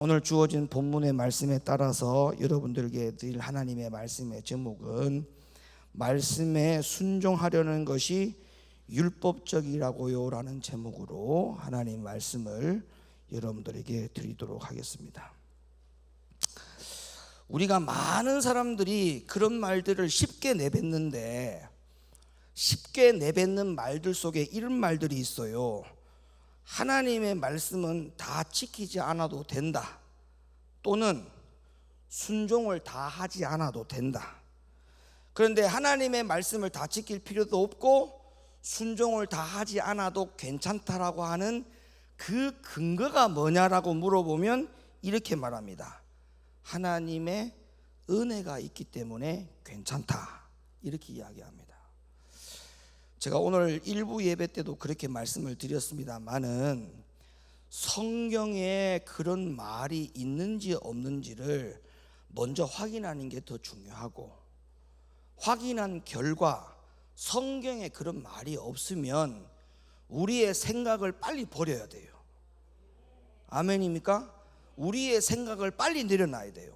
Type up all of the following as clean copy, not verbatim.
오늘 주어진 본문의 말씀에 따라서 여러분들에게 드릴 하나님의 말씀의 제목은 말씀에 순종하려는 것이 율법적이라고요 라는 제목으로 하나님 말씀을 여러분들에게 드리도록 하겠습니다. 우리가 많은 사람들이 그런 말들을 쉽게 내뱉는데, 쉽게 내뱉는 말들 속에 이런 말들이 있어요. 하나님의 말씀은 다 지키지 않아도 된다, 또는 순종을 다 하지 않아도 된다. 그런데 하나님의 말씀을 다 지킬 필요도 없고 순종을 다 하지 않아도 괜찮다라고 하는 그 근거가 뭐냐라고 물어보면 이렇게 말합니다. 하나님의 은혜가 있기 때문에 괜찮다, 이렇게 이야기합니다. 제가 오늘 일부 예배 때도 그렇게 말씀을 드렸습니다만은 성경에 그런 말이 있는지 없는지를 먼저 확인하는 게 더 중요하고, 확인한 결과 성경에 그런 말이 없으면 우리의 생각을 빨리 버려야 돼요. 아멘입니까? 우리의 생각을 빨리 내려놔야 돼요.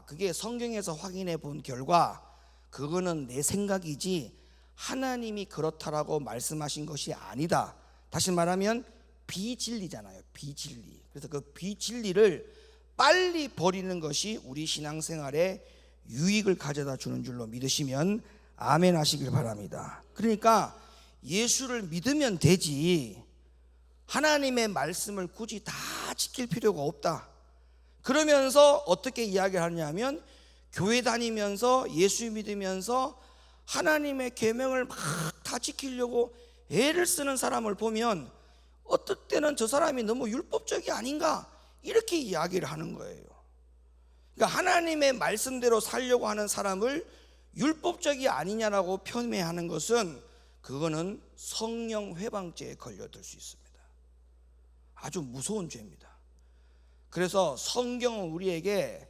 그게 성경에서 확인해 본 결과 그거는 내 생각이지 하나님이 그렇다라고 말씀하신 것이 아니다. 다시 말하면 비진리잖아요. 비진리. 그래서 그 비진리를 빨리 버리는 것이 우리 신앙생활에 유익을 가져다 주는 줄로 믿으시면 아멘 하시길 바랍니다. 그러니까 예수를 믿으면 되지 하나님의 말씀을 굳이 다 지킬 필요가 없다. 그러면서 어떻게 이야기를 하냐면, 교회 다니면서 예수 믿으면서 하나님의 계명을 막 다 지키려고 애를 쓰는 사람을 보면 어떨 때는 저 사람이 너무 율법적이 아닌가, 이렇게 이야기를 하는 거예요. 그러니까 하나님의 말씀대로 살려고 하는 사람을 율법적이 아니냐라고 폄훼하는 것은 그거는 성령 회방죄에 걸려들 수 있습니다. 아주 무서운 죄입니다. 그래서 성경은 우리에게,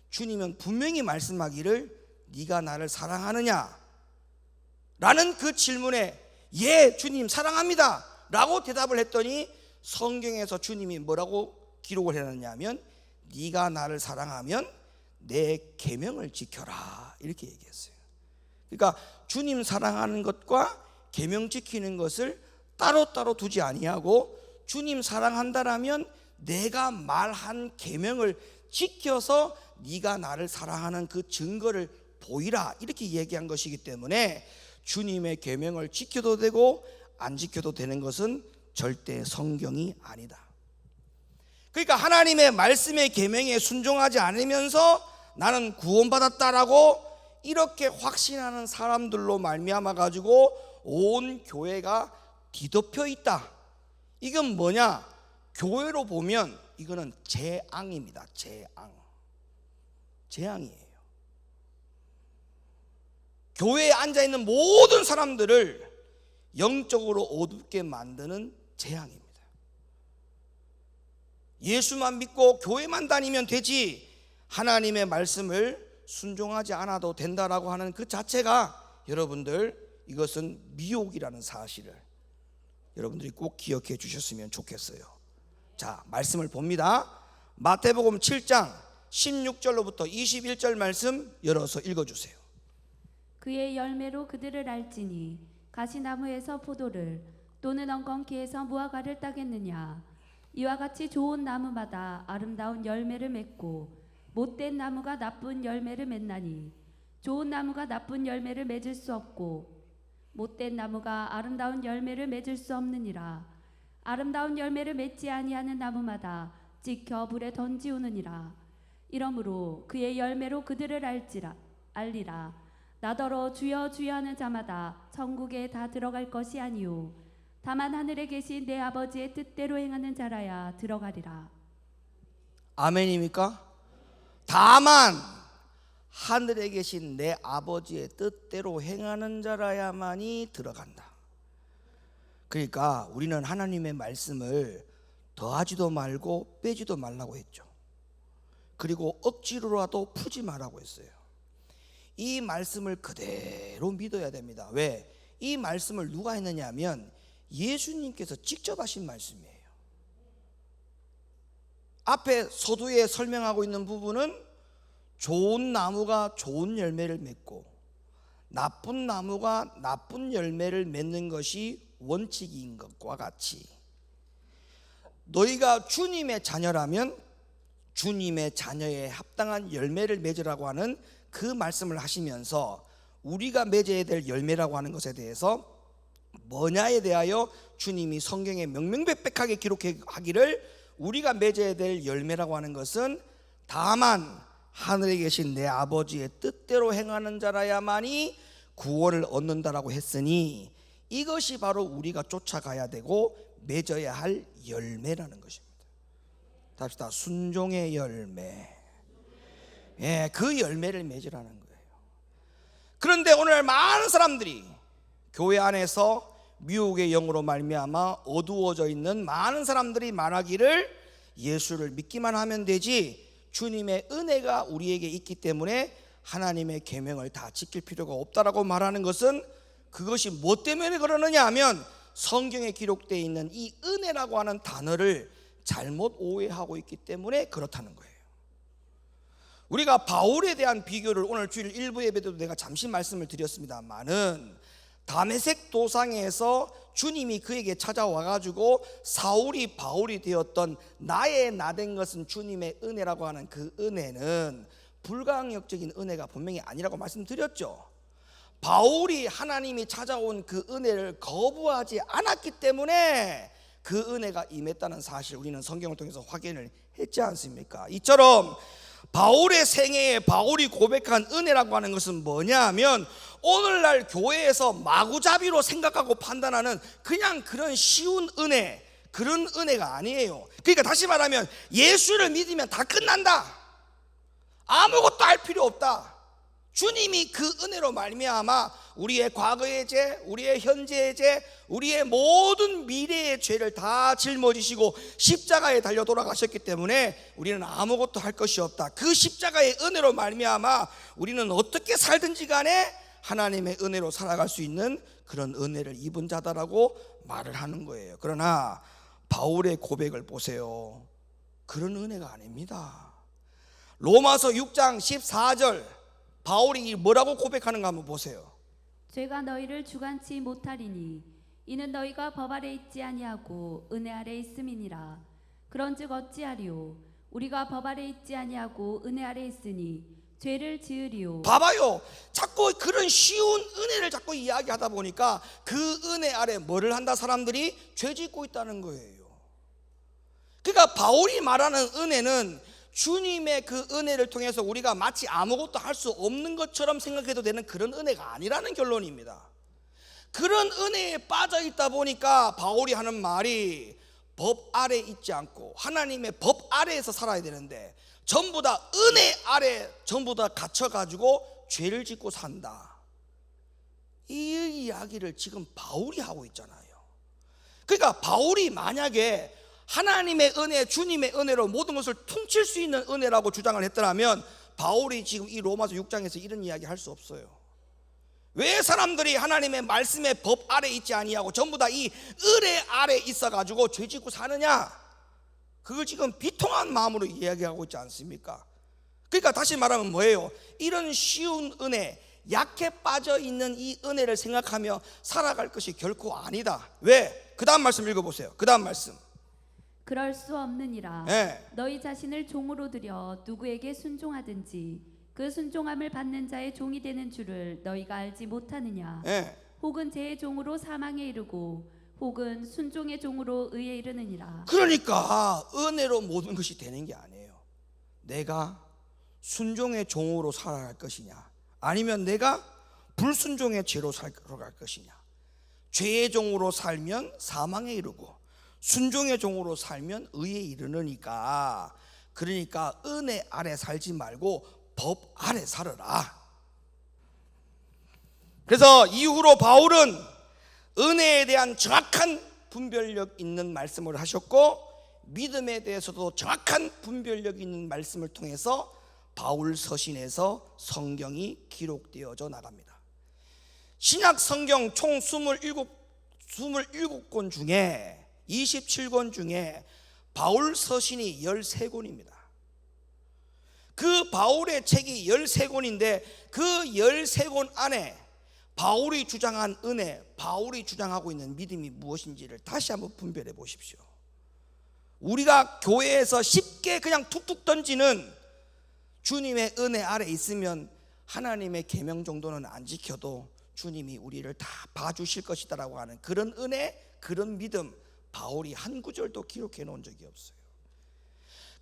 주님은 분명히 말씀하기를 네가 나를 사랑하느냐 라는 그 질문에 예 주님 사랑합니다 라고 대답을 했더니 성경에서 주님이 뭐라고 기록을 해놨냐면 네가 나를 사랑하면 내 계명을 지켜라, 이렇게 얘기했어요. 그러니까 주님 사랑하는 것과 계명 지키는 것을 따로따로 두지 아니하고, 주님 사랑한다라면 내가 말한 계명을 지켜서 네가 나를 사랑하는 그 증거를 보이라, 이렇게 얘기한 것이기 때문에 주님의 계명을 지켜도 되고 안 지켜도 되는 것은 절대 성경이 아니다. 그러니까 하나님의 말씀의 계명에 순종하지 않으면서 나는 구원받았다라고 이렇게 확신하는 사람들로 말미암아 가지고 온 교회가 뒤덮여 있다. 이건 뭐냐? 교회로 보면 이거는 재앙입니다. 재앙이에요. 교회에 앉아있는 모든 사람들을 영적으로 어둡게 만드는 재앙입니다. 예수만 믿고 교회만 다니면 되지 하나님의 말씀을 순종하지 않아도 된다라고 하는 그 자체가, 여러분들, 이것은 미혹이라는 사실을 여러분들이 꼭 기억해 주셨으면 좋겠어요. 자, 말씀을 봅니다. 마태복음 7장 16절로부터 21절 말씀 열어서 읽어주세요. 그의 열매로 그들을 알지니 가시나무에서 포도를 또는 엉겅퀴에서 무화과를 따겠느냐. 이와 같이 좋은 나무마다 아름다운 열매를 맺고 못된 나무가 나쁜 열매를 맺나니 좋은 나무가 나쁜 열매를 맺을 수 없고 못된 나무가 아름다운 열매를 맺을 수 없느니라. 아름다운 열매를 맺지 아니하는 나무마다 찍혀 불에 던지우느니라. 이러므로 그의 열매로 그들을 알리라. 나더러 주여 주여 하는 자마다 천국에 다 들어갈 것이 아니요 다만 하늘에 계신 내 아버지의 뜻대로 행하는 자라야 들어가리라. 아멘입니까? 다만 하늘에 계신 내 아버지의 뜻대로 행하는 자라야만이 들어간다. 그러니까 우리는 하나님의 말씀을 더하지도 말고 빼지도 말라고 했죠. 그리고 억지로라도 풀지 말라고 했어요. 이 말씀을 그대로 믿어야 됩니다. 왜? 이 말씀을 누가 했느냐 하면 예수님께서 직접 하신 말씀이에요. 앞에 서두에 설명하고 있는 부분은 좋은 나무가 좋은 열매를 맺고 나쁜 나무가 나쁜 열매를 맺는 것이 원칙인 것과 같이 너희가 주님의 자녀라면 주님의 자녀에 합당한 열매를 맺으라고 하는 그 말씀을 하시면서 우리가 맺어야 될 열매라고 하는 것에 대해서 뭐냐에 대하여 주님이 성경에 명명백백하게 기록하기를 우리가 맺어야 될 열매라고 하는 것은 다만 하늘에 계신 내 아버지의 뜻대로 행하는 자라야만이 구원을 얻는다라고 했으니 이것이 바로 우리가 쫓아가야 되고 맺어야 할 열매라는 것입니다. 답시다. 순종의 열매. 예, 그 열매를 맺으라는 거예요. 그런데 오늘 많은 사람들이 교회 안에서 미혹의 영으로 말미암아 어두워져 있는 많은 사람들이 말하기를 예수를 믿기만 하면 되지 주님의 은혜가 우리에게 있기 때문에 하나님의 계명을 다 지킬 필요가 없다라고 말하는 것은 그것이 뭐 때문에 그러느냐 하면 성경에 기록되어 있는 이 은혜라고 하는 단어를 잘못 오해하고 있기 때문에 그렇다는 거예요. 우리가 바울에 대한 비교를 오늘 주일 일부 예배도 내가 잠시 말씀을 드렸습니다만은 다메섹 도상에서 주님이 그에게 찾아와 가지고 사울이 바울이 되었던 나의 나된 것은 주님의 은혜라고 하는 그 은혜는 불가항력적인 은혜가 분명히 아니라고 말씀드렸죠. 바울이 하나님이 찾아온 그 은혜를 거부하지 않았기 때문에 그 은혜가 임했다는 사실 우리는 성경을 통해서 확인을 했지 않습니까? 이처럼 바울의 생애에 바울이 고백한 은혜라고 하는 것은 뭐냐 하면 오늘날 교회에서 마구잡이로 생각하고 판단하는 그냥 그런 쉬운 은혜, 그런 은혜가 아니에요. 그러니까 다시 말하면 예수를 믿으면 다 끝난다, 아무것도 할 필요 없다. 주님이 그 은혜로 말미암아 우리의 과거의 죄, 우리의 현재의 죄, 우리의 모든 미래의 죄를 다 짊어지시고 십자가에 달려 돌아가셨기 때문에 우리는 아무것도 할 것이 없다. 그 십자가의 은혜로 말미암아 우리는 어떻게 살든지 간에 하나님의 은혜로 살아갈 수 있는 그런 은혜를 입은 자다라고 말을 하는 거예요. 그러나 바울의 고백을 보세요. 그런 은혜가 아닙니다. 로마서 6장 14절 바울이 뭐라고 고백하는가 한번 보세요. 죄가 너희를 주관치 못하리니 이는 너희가 법 아래 있지 아니하고 은혜 아래 있음이니라. 그런즉 어찌하리요? 우리가 법 아래 있지 아니하고 은혜 아래 있으니 죄를 지으리요. 봐봐요. 자꾸 그런 쉬운 은혜를 자꾸 이야기하다 보니까 그 은혜 아래 뭐를 한다? 사람들이 죄 짓고 있다는 거예요. 그러니까 바울이 말하는 은혜는 주님의 그 은혜를 통해서 우리가 마치 아무것도 할 수 없는 것처럼 생각해도 되는 그런 은혜가 아니라는 결론입니다. 그런 은혜에 빠져 있다 보니까 바울이 하는 말이 법 아래 있지 않고 하나님의 법 아래에서 살아야 되는데 전부 다 은혜 아래 전부 다 갇혀가지고 죄를 짓고 산다. 이 이야기를 지금 바울이 하고 있잖아요. 그러니까 바울이 만약에 하나님의 은혜, 주님의 은혜로 모든 것을 퉁칠 수 있는 은혜라고 주장을 했더라면 바울이 지금 이 로마서 6장에서 이런 이야기 할 수 없어요. 왜 사람들이 하나님의 말씀의 법 아래 있지 아니하고 전부 다 이 은혜 아래 있어가지고 죄 짓고 사느냐? 그걸 지금 비통한 마음으로 이야기하고 있지 않습니까? 그러니까 다시 말하면 뭐예요? 이런 쉬운 은혜, 약해 빠져 있는 이 은혜를 생각하며 살아갈 것이 결코 아니다. 왜? 그 다음 말씀 읽어보세요. 그 다음 말씀. 그럴 수 없느니라. 네. 너희 자신을 종으로 들여 누구에게 순종하든지 그 순종함을 받는 자의 종이 되는 줄을 너희가 알지 못하느냐. 네. 혹은 죄의 종으로 사망에 이르고 혹은 순종의 종으로 의에 이르느니라. 그러니까 은혜로 모든 것이 되는 게 아니에요. 내가 순종의 종으로 살아갈 것이냐 아니면 내가 불순종의 죄로 살아갈 것이냐. 죄의 종으로 살면 사망에 이르고 순종의 종으로 살면 의에 이르느니까, 그러니까 은혜 아래 살지 말고 법 아래 살아라. 그래서 이후로 바울은 은혜에 대한 정확한 분별력 있는 말씀을 하셨고 믿음에 대해서도 정확한 분별력 있는 말씀을 통해서 바울 서신에서 성경이 기록되어져 나갑니다. 신약 성경 총 27권 중에 27권 중에 바울 서신이 13권입니다. 그 바울의 책이 13권인데 그 13권 안에 바울이 주장한 은혜, 바울이 주장하고 있는 믿음이 무엇인지를 다시 한번 분별해 보십시오. 우리가 교회에서 쉽게 그냥 툭툭 던지는 주님의 은혜 아래 있으면 하나님의 계명 정도는 안 지켜도 주님이 우리를 다 봐주실 것이다라고 하는 그런 은혜, 그런 믿음, 바울이 한 구절도 기록해 놓은 적이 없어요.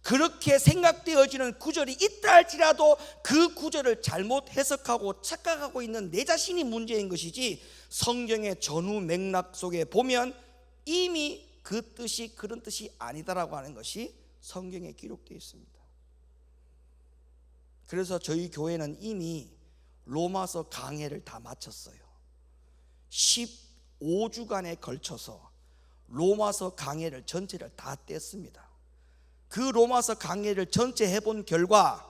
그렇게 생각되어지는 구절이 있다 할지라도 그 구절을 잘못 해석하고 착각하고 있는 내 자신이 문제인 것이지, 성경의 전후 맥락 속에 보면 이미 그 뜻이 그런 뜻이 아니다라고 하는 것이 성경에 기록되어 있습니다. 그래서 저희 교회는 이미 로마서 강해를 다 마쳤어요. 15주간에 걸쳐서 로마서 강해를 전체를 다 뗐습니다. 그 로마서 강해를 전체 해본 결과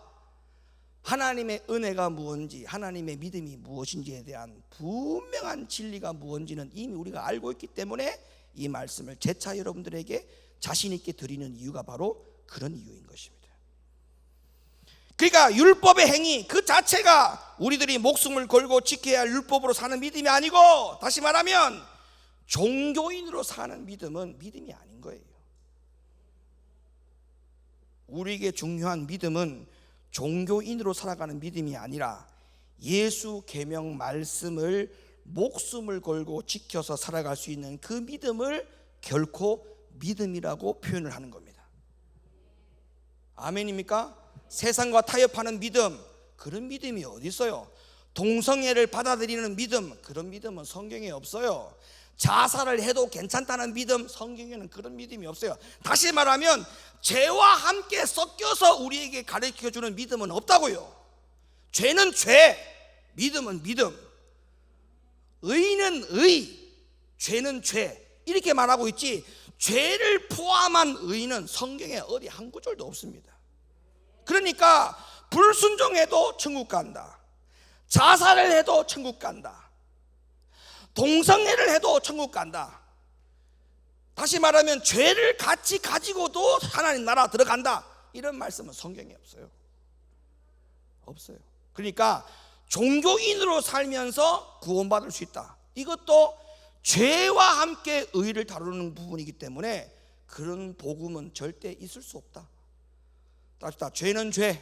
하나님의 은혜가 무엇인지, 하나님의 믿음이 무엇인지에 대한 분명한 진리가 무엇인지는 이미 우리가 알고 있기 때문에 이 말씀을 재차 여러분들에게 자신 있게 드리는 이유가 바로 그런 이유인 것입니다. 그러니까 율법의 행위 그 자체가 우리들이 목숨을 걸고 지켜야 할 율법으로 사는 믿음이 아니고, 다시 말하면 종교인으로 사는 믿음은 믿음이 아닌 거예요. 우리에게 중요한 믿음은 종교인으로 살아가는 믿음이 아니라 예수 계명 말씀을 목숨을 걸고 지켜서 살아갈 수 있는 그 믿음을 결코 믿음이라고 표현을 하는 겁니다. 아멘입니까? 세상과 타협하는 믿음, 그런 믿음이 어디 있어요? 동성애를 받아들이는 믿음, 그런 믿음은 성경에 없어요. 자살을 해도 괜찮다는 믿음, 성경에는 그런 믿음이 없어요. 다시 말하면 죄와 함께 섞여서 우리에게 가르쳐주는 믿음은 없다고요. 죄는 죄, 믿음은 믿음, 의는 의, 죄는 죄, 이렇게 말하고 있지, 죄를 포함한 의는 성경에 어디 한 구절도 없습니다. 그러니까 불순종해도 천국 간다, 자살을 해도 천국 간다, 동성애를 해도 천국 간다, 다시 말하면 죄를 같이 가지고도 하나님 나라 들어간다, 이런 말씀은 성경에 없어요. 없어요. 그러니까 종교인으로 살면서 구원받을 수 있다, 이것도 죄와 함께 의를 다루는 부분이기 때문에 그런 복음은 절대 있을 수 없다. 따뜻하, 죄는 죄,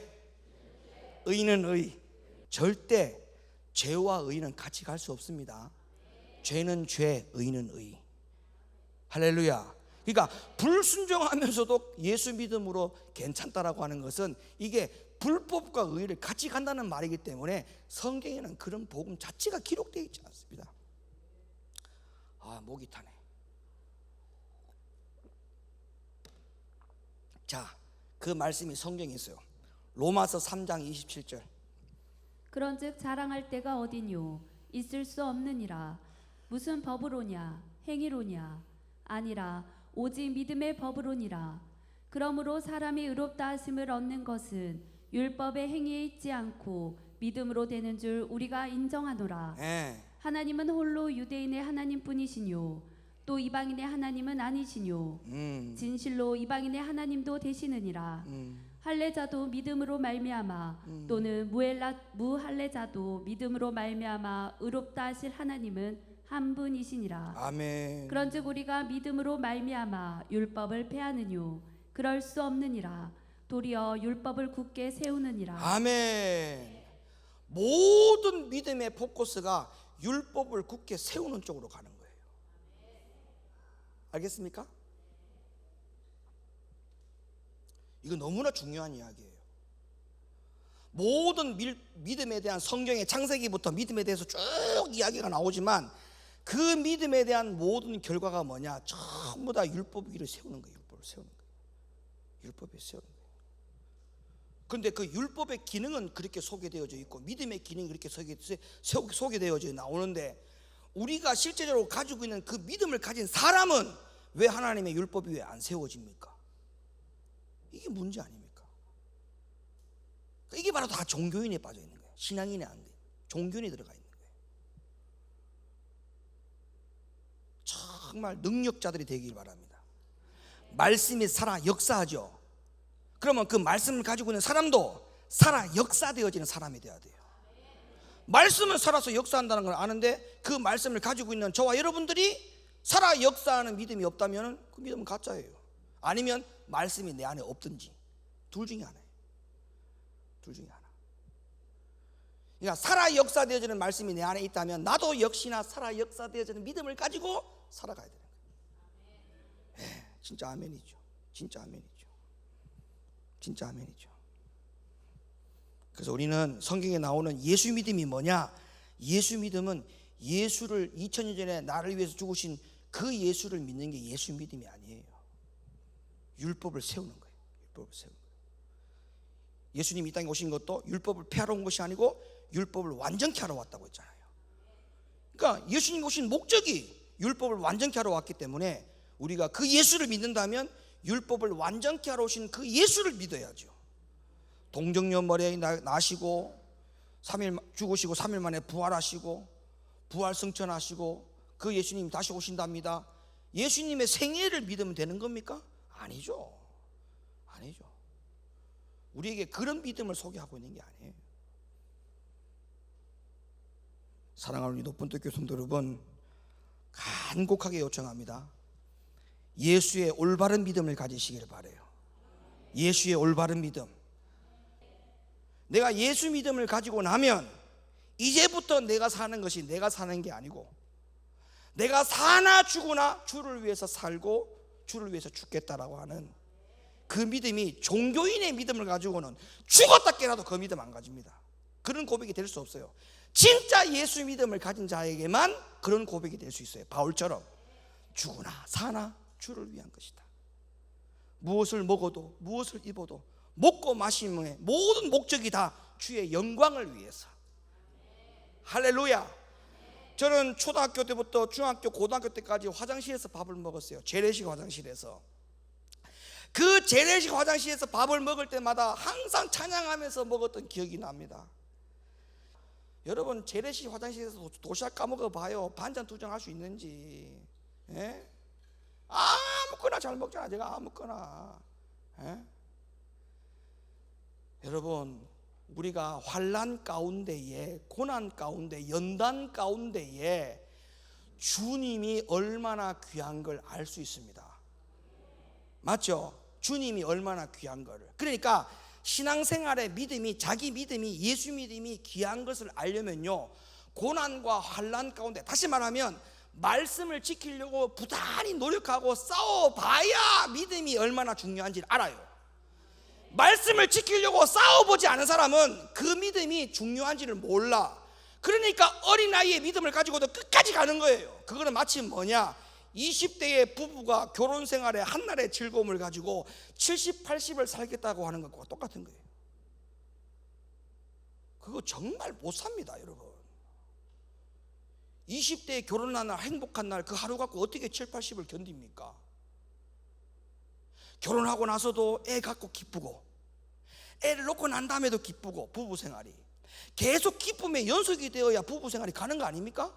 의는 의. 절대 죄와 의는 같이 갈 수 없습니다. 죄는 죄, 의는 의. 할렐루야. 그러니까 불순종하면서도 예수 믿음으로 괜찮다라고 하는 것은 이게 불법과 의를 같이 간다는 말이기 때문에 성경에는 그런 복음 자체가 기록되어 있지 않습니다. 아, 목이 타네. 자, 그 말씀이 성경에 있어요. 로마서 3장 27절. 그런즉 자랑할 때가 어디뇨? 있을 수 없느니라. 무슨 법으로냐? 행위로냐? 아니라 오직 믿음의 법으로니라. 그러므로 사람이 의롭다 하심을 얻는 것은 율법의 행위에 있지 않고 믿음으로 되는 줄 우리가 인정하노라. 하나님은 홀로 유대인의 하나님뿐이시뇨, 또 이방인의 하나님은 아니시뇨. 진실로 이방인의 하나님도 되시느니라. 할례자도 믿음으로 말미암아 또는 무할례자도 믿음으로 말미암아 의롭다 하실 하나님은 한 분이시니라. 아멘. 그런즉 우리가 믿음으로 말미암아 율법을 폐하느뇨? 그럴 수 없느니라. 도리어 율법을 굳게 세우느니라. 아멘. 모든 믿음의 포커스가 율법을 굳게 세우는 쪽으로 가는 거예요. 알겠습니까? 이거 너무나 중요한 이야기예요. 모든 믿음에 대한 성경의 창세기부터 믿음에 대해서 쭉 이야기가 나오지만 그 믿음에 대한 모든 결과가 뭐냐? 전부 다 율법 위를 세우는 거예요. 율법을 세우는 거예요. 율법에 세우는 거예요. 그런데 그 율법의 기능은 그렇게 소개되어져 있고 믿음의 기능이 그렇게 소개되어져 나오는데, 우리가 실제적으로 가지고 있는 그 믿음을 가진 사람은 왜 하나님의 율법이 왜 안 세워집니까? 이게 문제 아닙니까? 이게 바로 다 종교인에 빠져 있는 거예요. 신앙인에 안 돼요. 종교인에 들어가 있는 거예요. 정말 능력자들이 되길 바랍니다. 말씀이 살아 역사하죠. 그러면 그 말씀을 가지고 있는 사람도 살아 역사되어지는 사람이 되어야 돼요. 말씀은 살아서 역사한다는 걸 아는데 그 말씀을 가지고 있는 저와 여러분들이 살아 역사하는 믿음이 없다면 그 믿음은 가짜예요. 아니면 말씀이 내 안에 없든지 둘 중에 하나예요. 둘 중에 하나. 그러니까 살아 역사되어지는 말씀이 내 안에 있다면 나도 역시나 살아 역사되어지는 믿음을 가지고 살아가야 되는 거예요. 네, 진짜 아멘이죠. 진짜 아멘이죠. 진짜 아멘이죠. 그래서 우리는 성경에 나오는 예수 믿음이 뭐냐? 예수 믿음은 예수를 2000년 전에 나를 위해서 죽으신 그 예수를 믿는 게 예수 믿음이 아니에요. 율법을 세우는 거예요. 율법을 세우는 거예요. 예수님이 이 땅에 오신 것도 율법을 폐하러 온 것이 아니고 율법을 완전케 하러 왔다고 했잖아요. 그러니까 예수님이 오신 목적이 율법을 완전케 하러 왔기 때문에 우리가 그 예수를 믿는다면 율법을 완전케 하러 오신 그 예수를 믿어야죠. 동정녀머리에 나시고 3일 죽으시고 3일 만에 부활하시고 부활승천하시고 그 예수님이 다시 오신답니다. 예수님의 생애를 믿으면 되는 겁니까? 아니죠. 아니죠. 우리에게 그런 믿음을 소개하고 있는 게 아니에요. 사랑하는 우리 높은 뜻 교성도 여러분, 간곡하게 요청합니다. 예수의 올바른 믿음을 가지시기를 바라요. 예수의 올바른 믿음. 내가 예수 믿음을 가지고 나면 이제부터 내가 사는 것이 내가 사는 게 아니고 내가 사나 죽으나 주를 위해서 살고 주를 위해서 죽겠다라고 하는 그 믿음이 종교인의 믿음을 가지고는 죽었다 깨라도 그 믿음 안 가집니다. 그런 고백이 될 수 없어요. 진짜 예수 믿음을 가진 자에게만 그런 고백이 될 수 있어요. 바울처럼 죽으나 사나 주를 위한 것이다. 무엇을 먹어도 무엇을 입어도 먹고 마심의 모든 목적이 다 주의 영광을 위해서. 할렐루야. 저는 초등학교 때부터 중학교 고등학교 때까지 화장실에서 밥을 먹었어요. 재래식 화장실에서. 그 재래식 화장실에서 밥을 먹을 때마다 항상 찬양하면서 먹었던 기억이 납니다. 여러분 재래식 화장실에서 도시락 까먹어 봐요. 반찬 투정할 수 있는지. 예? 아무거나 잘 먹잖아. 제가 아무거나. 예? 여러분 우리가 환난 가운데에 고난 가운데 연단 가운데에 주님이 얼마나 귀한 걸 알 수 있습니다. 맞죠? 주님이 얼마나 귀한 거를. 그러니까 신앙생활의 믿음이 자기 믿음이 예수 믿음이 귀한 것을 알려면요 고난과 환난 가운데 다시 말하면 말씀을 지키려고 부단히 노력하고 싸워봐야 믿음이 얼마나 중요한지 알아요. 말씀을 지키려고 싸워보지 않은 사람은 그 믿음이 중요한지를 몰라. 그러니까 어린아이의 믿음을 가지고도 끝까지 가는 거예요. 그거는 마치 뭐냐 20대의 부부가 결혼생활에 한날의 즐거움을 가지고 70, 80을 살겠다고 하는 것과 똑같은 거예요. 그거 정말 못 삽니다 여러분. 20대에 결혼한 날 행복한 날 그 하루 갖고 어떻게 7, 80을 견딥니까? 결혼하고 나서도 애 갖고 기쁘고 애를 놓고 난 다음에도 기쁘고 부부생활이 계속 기쁨의 연속이 되어야 부부생활이 가는 거 아닙니까?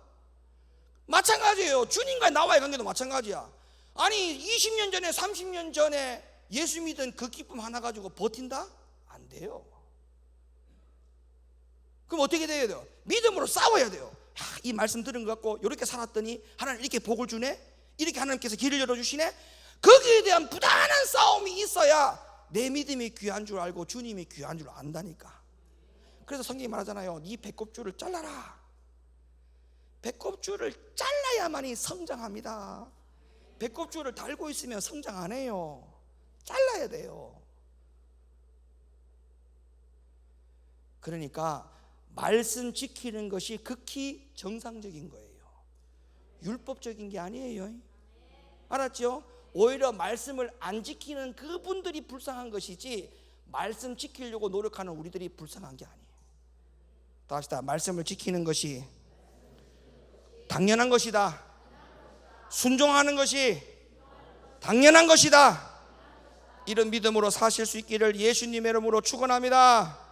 마찬가지예요. 주님과의 나와의 관계도 마찬가지야. 아니 20년 전에 30년 전에 예수 믿은 그 기쁨 하나 가지고 버틴다? 안 돼요. 그럼 어떻게 돼야 돼요? 믿음으로 싸워야 돼요. 이 말씀 들은 것 같고 이렇게 살았더니 하나님 이렇게 복을 주네, 이렇게 하나님께서 길을 열어주시네. 거기에 대한 부단한 싸움이 있어야 내 믿음이 귀한 줄 알고 주님이 귀한 줄 안다니까. 그래서 성경이 말하잖아요. 네 배꼽줄을 잘라라. 배꼽줄을 잘라야만이 성장합니다. 배꼽줄을 달고 있으면 성장 안 해요. 잘라야 돼요. 그러니까 말씀 지키는 것이 극히 정상적인 거예요. 율법적인 게 아니에요. 알았죠? 오히려 말씀을 안 지키는 그분들이 불쌍한 것이지 말씀 지키려고 노력하는 우리들이 불쌍한 게 아니에요. 다시 다 말씀을 지키는 것이 당연한 것이다. 순종하는 것이 당연한 것이다. 이런 믿음으로 사실 수 있기를 예수님의 이름으로 축원합니다.